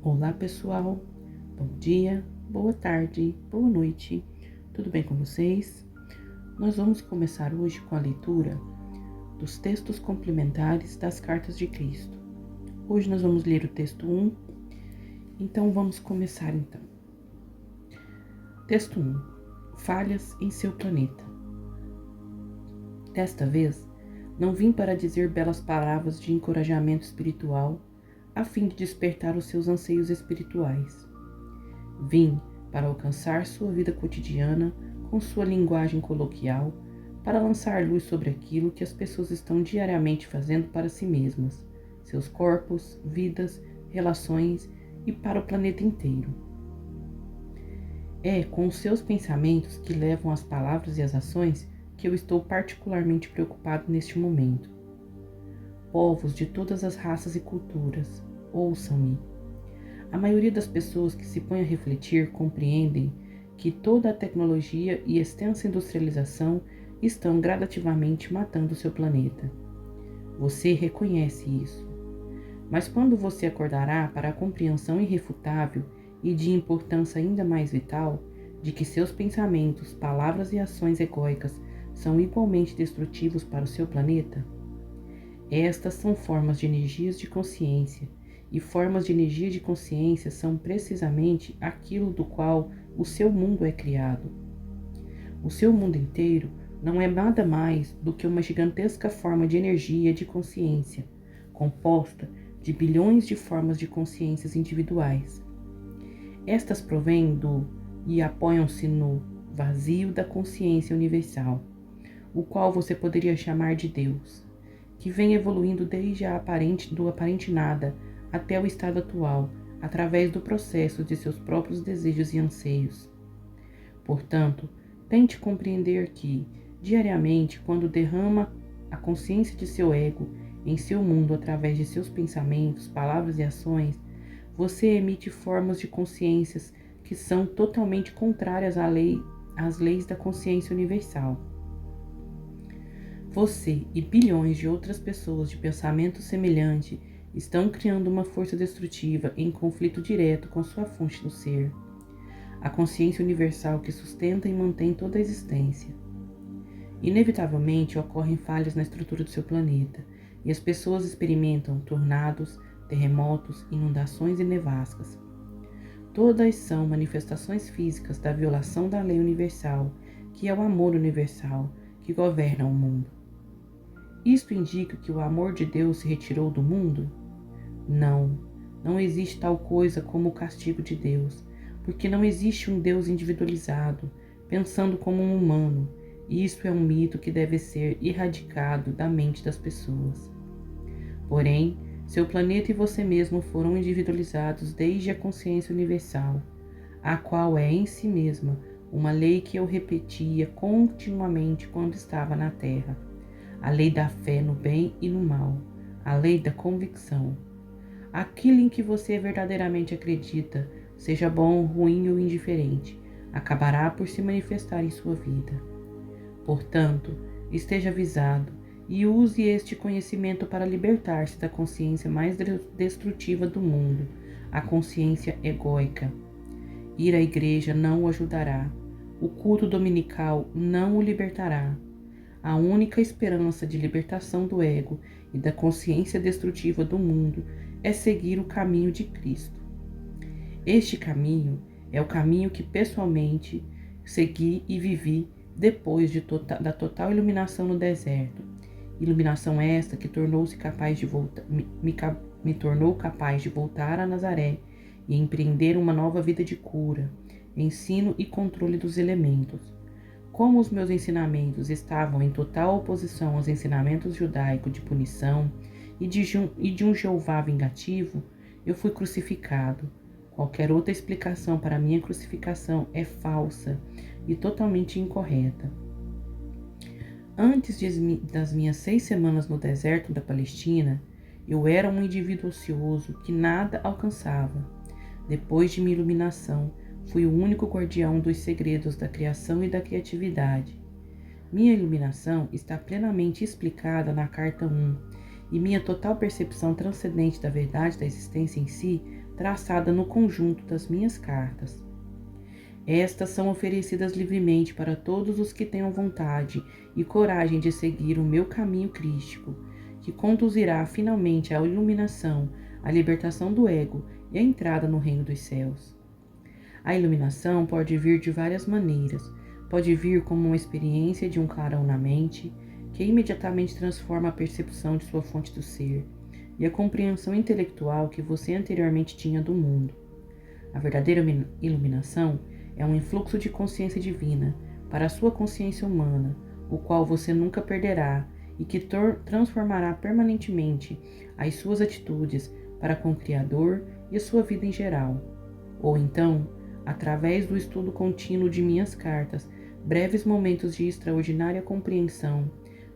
Olá pessoal, bom dia, boa tarde, boa noite, tudo bem com vocês? Nós vamos começar hoje com a leitura dos textos complementares das Cartas de Cristo. Hoje nós vamos ler o texto 1, então vamos começar então. Texto 1. Falhas em seu planeta. Desta vez, não vim para dizer belas palavras de encorajamento espiritual, a fim de despertar os seus anseios espirituais. Vim para alcançar sua vida cotidiana com sua linguagem coloquial, para lançar luz sobre aquilo que as pessoas estão diariamente fazendo para si mesmas, seus corpos, vidas, relações e para o planeta inteiro. É com os seus pensamentos que levam as palavras e as ações que eu estou particularmente preocupado neste momento. Povos de todas as raças e culturas, ouçam-me. A maioria das pessoas que se põe a refletir compreendem que toda a tecnologia e extensa industrialização estão gradativamente matando seu planeta. Você reconhece isso. Mas quando você acordará para a compreensão irrefutável e de importância ainda mais vital de que seus pensamentos, palavras e ações egóicas são igualmente destrutivos para o seu planeta? Estas são formas de energias de consciência, e formas de energia de consciência são precisamente aquilo do qual o seu mundo é criado. O seu mundo inteiro não é nada mais do que uma gigantesca forma de energia de consciência, composta de bilhões de formas de consciências individuais. Estas provêm do e apoiam-se no vazio da consciência universal, o qual você poderia chamar de Deus, que vem evoluindo desde do aparente nada até o estado atual, através do processo de seus próprios desejos e anseios. Portanto, tente compreender que, diariamente, quando derrama a consciência de seu ego em seu mundo através de seus pensamentos, palavras e ações, você emite formas de consciências que são totalmente contrárias às leis da consciência universal. Você e bilhões de outras pessoas de pensamento semelhante estão criando uma força destrutiva em conflito direto com sua fonte do ser, a consciência universal que sustenta e mantém toda a existência. Inevitavelmente ocorrem falhas na estrutura do seu planeta, e as pessoas experimentam tornados, terremotos, inundações e nevascas. Todas são manifestações físicas da violação da lei universal, que é o amor universal, que governa o mundo. Isto indica que o amor de Deus se retirou do mundo? Não existe tal coisa como o castigo de Deus, porque não existe um Deus individualizado, pensando como um humano, e isso é um mito que deve ser erradicado da mente das pessoas. Porém, seu planeta e você mesmo foram individualizados desde a consciência universal, a qual é em si mesma uma lei que eu repetia continuamente quando estava na Terra. A lei da fé no bem e no mal, a lei da convicção. Aquilo em que você verdadeiramente acredita, seja bom, ruim ou indiferente, acabará por se manifestar em sua vida. Portanto, esteja avisado e use este conhecimento para libertar-se da consciência mais destrutiva do mundo, a consciência egóica. Ir à igreja não o ajudará, o culto dominical não o libertará. A única esperança de libertação do ego e da consciência destrutiva do mundo é seguir o caminho de Cristo. Este caminho é o caminho que pessoalmente segui e vivi depois da total iluminação no deserto. Iluminação esta que tornou-se capaz de me tornou capaz de voltar a Nazaré e empreender uma nova vida de cura, ensino e controle dos elementos. Como os meus ensinamentos estavam em total oposição aos ensinamentos judaicos de punição e de um Jeová vingativo, eu fui crucificado. Qualquer outra explicação para minha crucificação é falsa e totalmente incorreta. Antes das minhas 6 semanas no deserto da Palestina, eu era um indivíduo ocioso que nada alcançava. Depois de minha iluminação, fui o único guardião dos segredos da criação e da criatividade. Minha iluminação está plenamente explicada na carta 1, e minha total percepção transcendente da verdade da existência em si traçada no conjunto das minhas cartas. Estas são oferecidas livremente para todos os que tenham vontade e coragem de seguir o meu caminho crístico, que conduzirá finalmente à iluminação, à libertação do ego e à entrada no reino dos céus. A iluminação pode vir de várias maneiras. Pode vir como uma experiência de um clarão na mente, que imediatamente transforma a percepção de sua fonte do ser e a compreensão intelectual que você anteriormente tinha do mundo. A verdadeira iluminação é um influxo de consciência divina para a sua consciência humana, o qual você nunca perderá e que transformará permanentemente as suas atitudes para com o Criador e a sua vida em geral. Ou então, através do estudo contínuo de minhas cartas, breves momentos de extraordinária compreensão,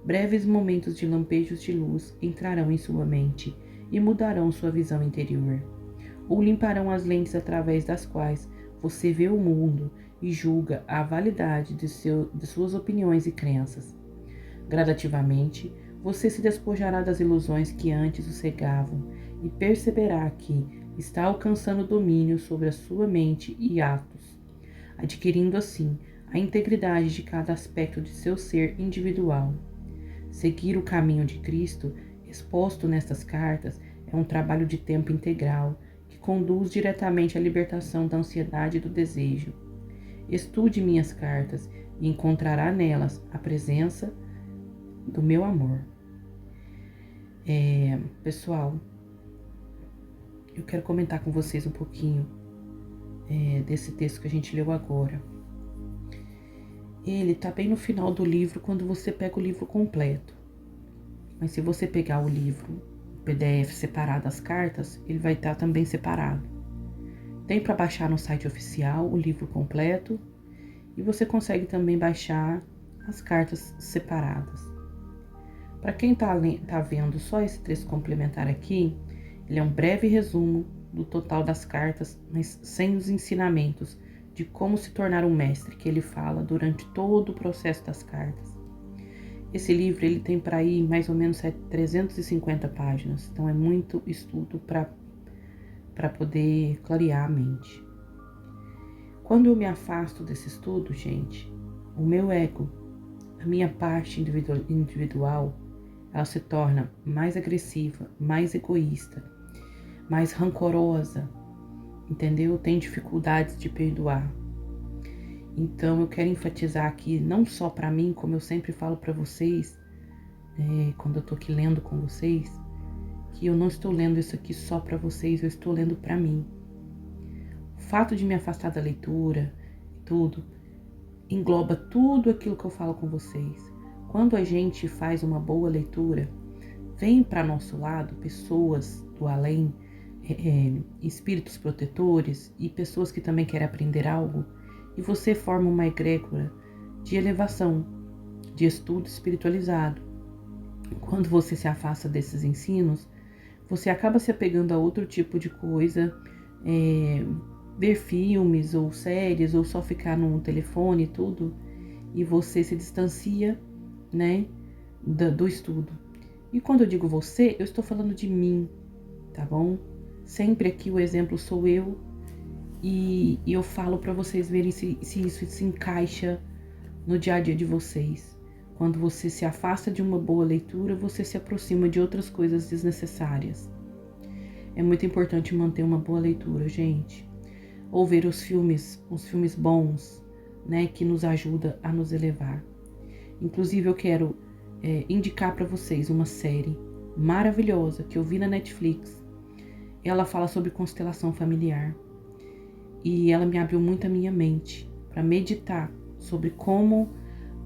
breves momentos de lampejos de luz entrarão em sua mente e mudarão sua visão interior. Ou limparão as lentes através das quais você vê o mundo e julga a validade de suas opiniões e crenças. Gradativamente, você se despojará das ilusões que antes o cegavam e perceberá que está alcançando domínio sobre a sua mente e atos, adquirindo assim a integridade de cada aspecto de seu ser individual. Seguir o caminho de Cristo, exposto nestas cartas, é um trabalho de tempo integral, que conduz diretamente à libertação da ansiedade e do desejo. Estude minhas cartas e encontrará nelas a presença do meu amor. Pessoal, eu quero comentar com vocês um pouquinho desse texto que a gente leu agora. Ele está bem no final do livro quando você pega o livro completo. Mas se você pegar o livro, o PDF separado das cartas, ele vai estar também separado. Tem para baixar no site oficial o livro completo e você consegue também baixar as cartas separadas. Para quem está vendo só esse trecho complementar aqui, ele é um breve resumo do total das cartas, mas sem os ensinamentos de como se tornar um mestre que ele fala durante todo o processo das cartas. Esse livro ele tem para aí mais ou menos 350 páginas, então é muito estudo para poder clarear a mente. Quando eu me afasto desse estudo, gente, o meu ego, a minha parte individual, ela se torna mais agressiva, mais egoísta, mais rancorosa, entendeu? Tem dificuldades de perdoar. Então eu quero enfatizar aqui, não só para mim, como eu sempre falo para vocês, quando eu tô aqui lendo com vocês, que eu não estou lendo isso aqui só para vocês, eu estou lendo para mim. O fato de me afastar da leitura, tudo, engloba tudo aquilo que eu falo com vocês. Quando a gente faz uma boa leitura, vem para nosso lado pessoas do além, espíritos protetores e pessoas que também querem aprender algo, e você forma uma egrégora de elevação, de estudo espiritualizado. Quando você se afasta desses ensinos, você acaba se apegando a outro tipo de coisa, ver filmes ou séries, ou só ficar no telefone e tudo, e você se distancia, né, do estudo. E quando eu digo você, eu estou falando de mim, tá bom? Sempre aqui o exemplo sou eu, e eu falo para vocês verem se isso se encaixa no dia a dia de vocês. Quando você se afasta de uma boa leitura, você se aproxima de outras coisas desnecessárias. É muito importante manter uma boa leitura, gente. Ou ver os filmes bons, né, que nos ajuda a nos elevar. Inclusive eu quero indicar para vocês uma série maravilhosa que eu vi na Netflix. Ela fala sobre constelação familiar. E ela me abriu muito a minha mente para meditar sobre como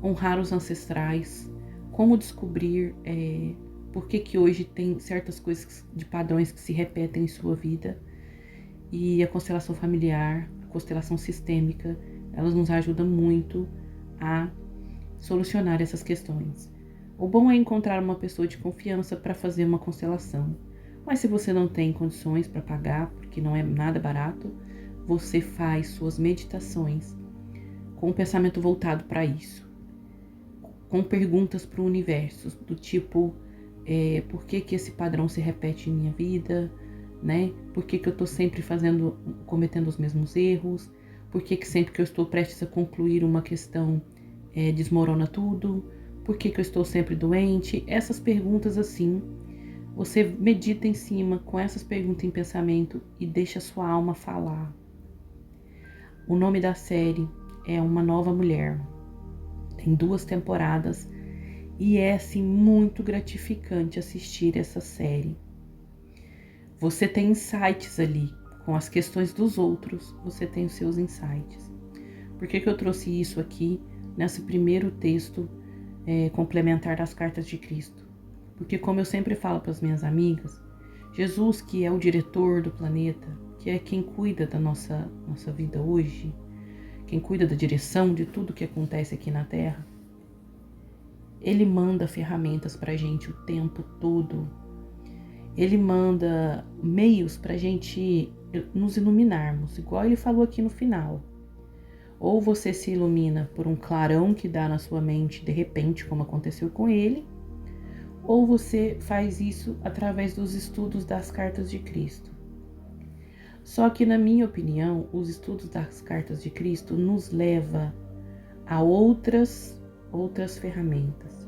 honrar os ancestrais, como descobrir por que hoje tem certas coisas de padrões que se repetem em sua vida. E a constelação familiar, a constelação sistêmica, elas nos ajudam muito a solucionar essas questões. O bom é encontrar uma pessoa de confiança para fazer uma constelação. Mas se você não tem condições para pagar, porque não é nada barato, você faz suas meditações com um pensamento voltado para isso, com perguntas para o universo, do tipo, por que esse padrão se repete em minha vida, né? Por que eu tô sempre cometendo os mesmos erros? Por que sempre que eu estou prestes a concluir uma questão desmorona tudo? Por que eu estou sempre doente? Essas perguntas assim, você medita em cima com essas perguntas em pensamento e deixa a sua alma falar. O nome da série é Uma Nova Mulher. Tem 2 temporadas e é assim muito gratificante assistir essa série. Você tem insights ali com as questões dos outros, você tem os seus insights. Por que eu trouxe isso aqui nesse primeiro texto complementar das Cartas de Cristo? Porque, como eu sempre falo para as minhas amigas, Jesus, que é o diretor do planeta, que é quem cuida da nossa vida hoje, quem cuida da direção de tudo que acontece aqui na Terra, ele manda ferramentas para a gente o tempo todo. Ele manda meios para a gente nos iluminarmos, igual ele falou aqui no final. Ou você se ilumina por um clarão que dá na sua mente de repente, como aconteceu com ele, ou você faz isso através dos estudos das Cartas de Cristo. Só que, na minha opinião, os estudos das Cartas de Cristo nos leva a outras ferramentas.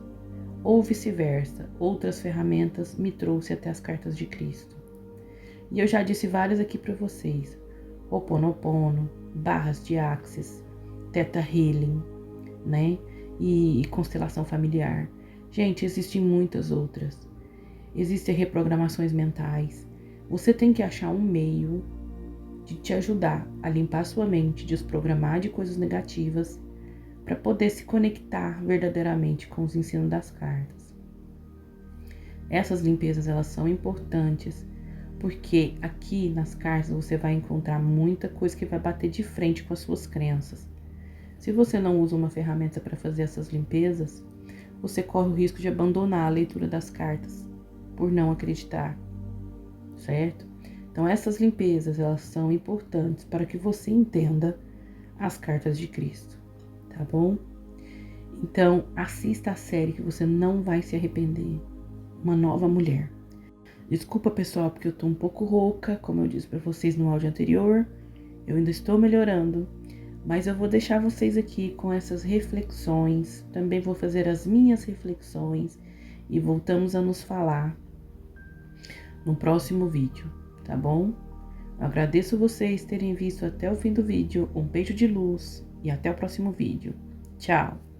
Ou vice-versa, outras ferramentas me trouxe até as Cartas de Cristo. E eu já disse várias aqui para vocês. Ho'oponopono, barras de Axis, Theta Healing, né? E constelação familiar. Gente, existem muitas outras. Existem reprogramações mentais. Você tem que achar um meio de te ajudar a limpar sua mente, desprogramar de coisas negativas, para poder se conectar verdadeiramente com os ensinos das cartas. Essas limpezas, elas são importantes, porque aqui nas cartas você vai encontrar muita coisa que vai bater de frente com as suas crenças. Se você não usa uma ferramenta para fazer essas limpezas, você corre o risco de abandonar a leitura das cartas, por não acreditar, certo? Então essas limpezas, elas são importantes para que você entenda as Cartas de Cristo, tá bom? Então assista a série que você não vai se arrepender. Uma Nova Mulher. Desculpa, pessoal, porque eu tô um pouco rouca, como eu disse para vocês no áudio anterior. Eu ainda estou melhorando, mas eu vou deixar vocês aqui com essas reflexões. Também vou fazer as minhas reflexões e voltamos a nos falar no próximo vídeo, tá bom? Eu agradeço vocês terem visto até o fim do vídeo. Um beijo de luz e até o próximo vídeo. Tchau!